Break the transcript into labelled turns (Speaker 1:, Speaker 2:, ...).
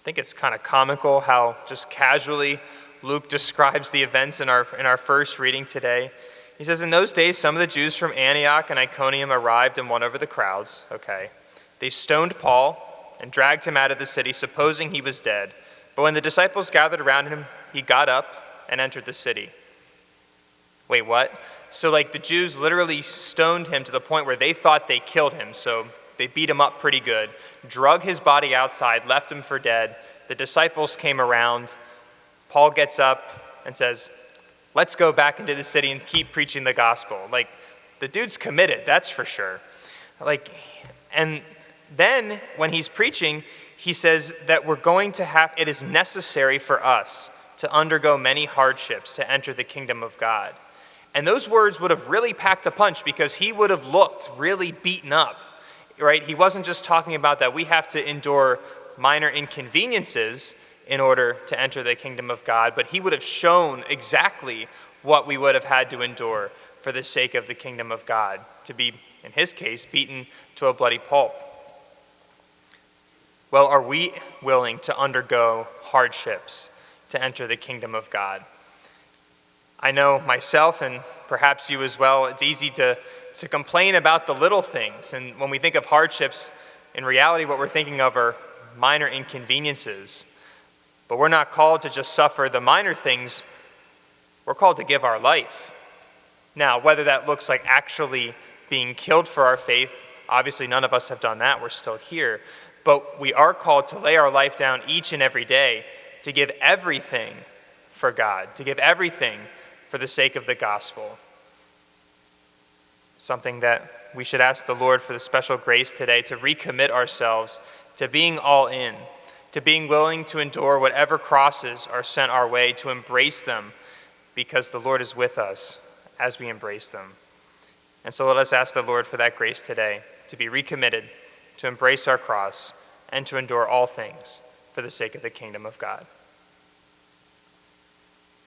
Speaker 1: think it's kind of comical how just casually Luke describes the events in our first reading today. He says, in those days, some of the Jews from Antioch and Iconium arrived and won over the crowds. Okay. They stoned Paul and dragged him out of the city, supposing he was dead. But when the disciples gathered around him, he got up and entered the city. Wait, what? So the Jews literally stoned him to the point where they thought they killed him. So they beat him up pretty good, drug his body outside, left him for dead. The disciples came around. Paul gets up and says, let's go back into the city and keep preaching the gospel. The dude's committed, that's for sure. And then when he's preaching, he says that it is necessary for us to undergo many hardships to enter the kingdom of God. And those words would have really packed a punch because he would have looked really beaten up, right? He wasn't just talking about that we have to endure minor inconveniences in order to enter the kingdom of God, but he would have shown exactly what we would have had to endure for the sake of the kingdom of God, to be, in his case, beaten to a bloody pulp. Well, are we willing to undergo hardships to enter the kingdom of God? I know myself, and perhaps you as well, it's easy to complain about the little things. And when we think of hardships, in reality, what we're thinking of are minor inconveniences. But we're not called to just suffer the minor things. We're called to give our life. Now, whether that looks like actually being killed for our faith, obviously none of us have done that. We're still here. But we are called to lay our life down each and every day to give everything for God, to give everything for the sake of the gospel. Something that we should ask the Lord for the special grace today to recommit ourselves to being all in, to being willing to endure whatever crosses are sent our way, to embrace them because the Lord is with us as we embrace them. And so let us ask the Lord for that grace today, to be recommitted, to embrace our cross, and to endure all things for the sake of the kingdom of God.